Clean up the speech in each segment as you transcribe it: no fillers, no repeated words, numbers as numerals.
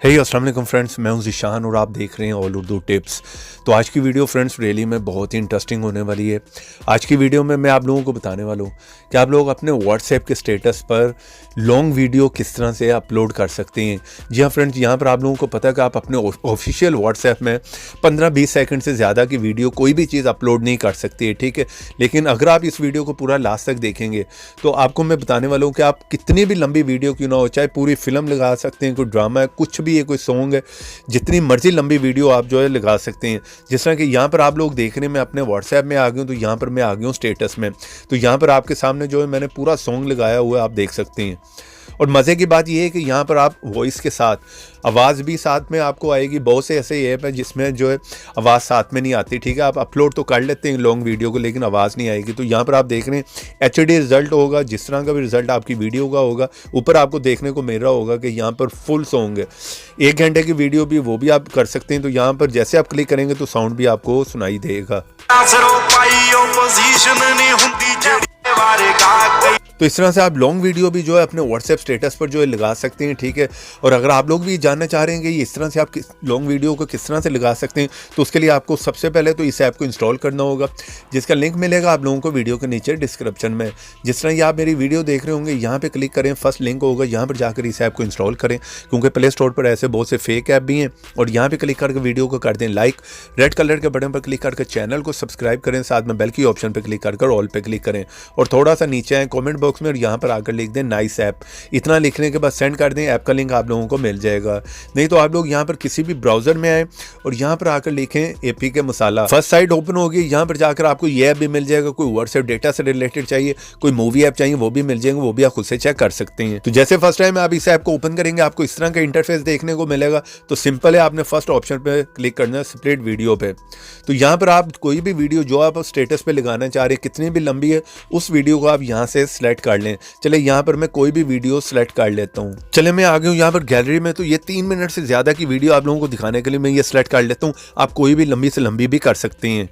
हे अस्सलाम वालेकुम फ्रेंड्स, मैं हूं ज़ीशान और आप देख रहे हैं ऑल उर्दू टिप्स। तो आज की वीडियो फ्रेंड्स रियली में बहुत ही इंटरेस्टिंग होने वाली है। आज की वीडियो में मैं आप लोगों को बताने वाला हूं कि आप लोग अपने व्हाट्सएप के स्टेटस पर लॉन्ग वीडियो किस तरह से अपलोड कर सकते हैं। जी हाँ फ्रेंड्स, यहाँ पर आप लोगों को पता है कि आप अपने ऑफिशियल व्हाट्सएप में 15-20 सेकंड से ज़्यादा की वीडियो कोई भी चीज़ अपलोड नहीं कर सकती है, ठीक है। लेकिन अगर आप इस वीडियो को पूरा लास्ट तक देखेंगे तो आपको मैं बताने वाला हूँ कि आप कितनी भी लंबी वीडियो क्यों ना हो, चाहे पूरी फिल्म लगा सकते हैं, कोई ड्रामा है, कुछ भी है, कोई सॉन्ग है, जितनी मर्जी लंबी वीडियो आप जो है लगा सकते हैं। जिस तरह कि यहाँ पर आप लोग देख रहे हैं, मैं अपने व्हाट्सएप में आ गया हूँ, तो यहाँ पर मैं आ गया हूँ स्टेटस में। तो यहाँ पर आपके सामने जो है मैंने पूरा सॉन्ग लगाया हुआ है, आप देख सकते हैं। और मज़े की बात यह है कि यहाँ पर आप वॉइस के साथ आवाज़ भी साथ में आपको आएगी। बहुत से ऐसे ऐप है जिसमें जो है आवाज़ साथ में नहीं आती, ठीक है। आप अपलोड तो कर लेते हैं लॉन्ग वीडियो को, लेकिन आवाज़ नहीं आएगी। तो यहाँ पर आप देख रहे हैं HD रिजल्ट होगा, जिस तरह का भी रिजल्ट आपकी वीडियो का होगा, ऊपर आपको देखने को मिल रहा होगा कि यहाँ पर फुल सॉन्ग है। 1 घंटे की वीडियो भी वो भी आप कर सकते हैं। तो यहाँ पर जैसे आप क्लिक करेंगे तो साउंड भी आपको सुनाई देगा। तो इस तरह से आप लॉन्ग वीडियो भी जो है अपने व्हाट्सएप स्टेटस पर जो है लगा सकते हैं, ठीक है। और अगर आप लोग भी जानना चाह रहे हैं कि इस तरह से आप लॉन्ग वीडियो को किस तरह से लगा सकते हैं, तो उसके लिए आपको सबसे पहले तो इस ऐप को इंस्टॉल करना होगा, जिसका लिंक मिलेगा आप लोगों को वीडियो के नीचे डिस्क्रिप्शन में। जिस तरह ये आप मेरी वीडियो देख रहे होंगे, यहाँ पर क्लिक करें, फर्स्ट लिंक होगा, यहाँ पर जाकर इस ऐप को इंस्टॉल करें, क्योंकि प्ले स्टोर पर ऐसे बहुत से फेक ऐप भी हैं। और यहाँ पर क्लिक करके वीडियो को कर दें लाइक, रेड कलर के बटन पर क्लिक करके चैनल को सब्सक्राइब करें, साथ में बेल की ऑप्शन पर क्लिक कर ऑल पे क्लिक करें, और थोड़ा सा नीचे आए कमेंट बॉक्स में और यहाँ पर आकर लिख दें नाइस ऐप। इतना लिखने के बाद सेंड कर दें, ऐप का लिंक आप लोगों को मिल जाएगा। नहीं तो आप लोग यहाँ पर किसी भी ब्राउजर में आए और यहाँ पर आकर लिखें APK मसाला, फर्स्ट साइट ओपन होगी। यहाँ पर जाकर आपको ये ऐप भी मिल जाएगा। कोई व्हाट्सएप डेटा से रिलेटेड चाहिए, कोई मूवी ऐप चाहिए, वो भी मिल जाएंगे, वो भी आप खुद से चेक कर सकते हैं। तो जैसे फर्स्ट टाइम आप इस ऐप को ओपन करेंगे, आपको इस तरह का इंटरफेस देखने को मिलेगा। तो सिंपल है, आपने फर्स्ट ऑप्शन पे क्लिक करना है, स्प्लिट वीडियो पे। तो यहाँ पर आप कोई भी वीडियो जो आप स्टेटस पे लगाना चाह रहे हैं, कितनी भी लंबी है, उस वीडियो को आप यहाँ से सिलेक्ट कर लें। चले यहाँ पर मैं कोई भी वीडियो सिलेक्ट कर लेता हूँ। चले मैं आ गया हूँ यहाँ पर गैलरी में। तो ये 3 मिनट से ज्यादा की वीडियो आप लोगों को दिखाने के लिए मैं ये सिलेक्ट कर लेता हूँ। आप कोई भी लंबी से लंबी भी कर सकते हैं।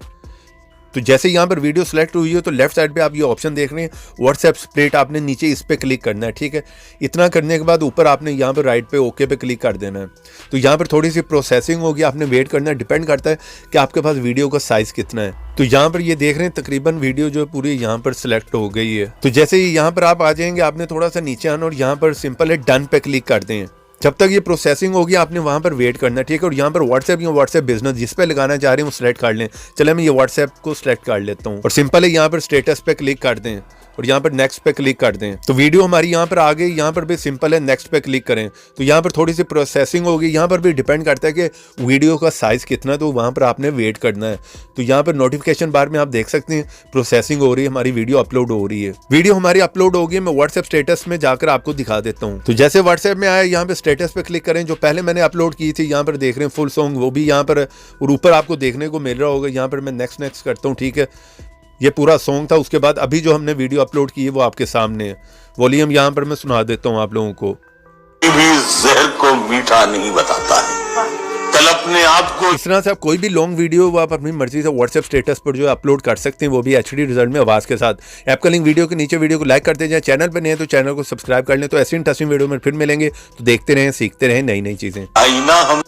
तो जैसे यहाँ पर वीडियो सेलेक्ट हुई है तो लेफ्ट साइड पे आप ये ऑप्शन देख रहे हैं व्हाट्सएप स्प्लिट, आपने नीचे इस पे क्लिक करना है, ठीक है। इतना करने के बाद ऊपर आपने यहाँ पर राइट पे ओके पे क्लिक कर देना है। तो यहाँ पर थोड़ी सी प्रोसेसिंग होगी, आपने वेट करना है। डिपेंड करता है कि आपके पास वीडियो का साइज कितना है। तो यहाँ पर ये देख रहे हैं तकरीबन वीडियो जो है पूरी यहाँ पर सिलेक्ट हो गई है। तो जैसे ही यहाँ पर आप आ जाएंगे, आपने थोड़ा सा नीचे आना और यहाँ पर सिंपल है डन पे क्लिक कर दें। जब तक ये प्रोसेसिंग होगी आपने वहाँ पर वेट करना है, ठीक है। और यहाँ पर व्हाट्सएप या व्हाट्सएप बिजनेस जिस पे लगाना चाह रहे हैं वो सिलेक्ट कर लें। चले मैं ये व्हाट्सएप को सिलेक्ट कर लेता हूँ और सिंपल है यहाँ पर स्टेटस पे क्लिक कर दें और यहाँ पर नेक्स्ट पे क्लिक कर दें। तो वीडियो हमारी यहाँ पर आ गई। यहाँ पर भी सिंपल है नेक्स्ट पे क्लिक करें। तो यहाँ पर थोड़ी सी प्रोसेसिंग होगी। यहाँ पर भी डिपेंड करता है कि वीडियो का साइज कितना, तो वहाँ पर आपने वेट करना है। तो यहाँ पर नोटिफिकेशन बार में आप देख सकते हैं प्रोसेसिंग हो रही है, हमारी वीडियो अपलोड हो रही है। वीडियो हमारी अपलोड होगी, मैं व्हाट्सएप स्टेटस में जाकर आपको दिखा देता हूँ। तो जैसे व्हाट्सएप में आया, यहाँ पे स्टेटस पे क्लिक करें। जो पहले मैंने अपलोड की थी यहाँ पर देख रहे हैं फुल सॉन्ग, वो भी यहाँ पर और ऊपर आपको देखने को मिल रहा होगा। यहाँ पर मैं नेक्स्ट करता हूँ, ठीक है। ये पूरा सॉन्ग था। उसके बाद अभी जो हमने वीडियो अपलोड की है वो आपके सामने है। वॉल्यूम यहाँ पर मैं सुना देता हूँ आप लोगों को। भी जहर को मीठा नहीं बताता है, कल अपने आप को। इस तरह से आप कोई भी लॉन्ग वीडियो वो आप अपनी मर्जी से व्हाट्सएप स्टेटस पर जो है अपलोड कर सकते हैं, वो भी HD रिजल्ट में आवाज़ के साथ। ऐप का लिंक वीडियो के नीचे। वीडियो को लाइक करते जाएं, चैनल पर नहीं है तो चैनल को सब्सक्राइब कर लें। तो ऐसी इंटरेस्टिंग वीडियो में फिर मिलेंगे। तो देखते रहें, सीखते रहें नई नई चीज़ें। आईना हम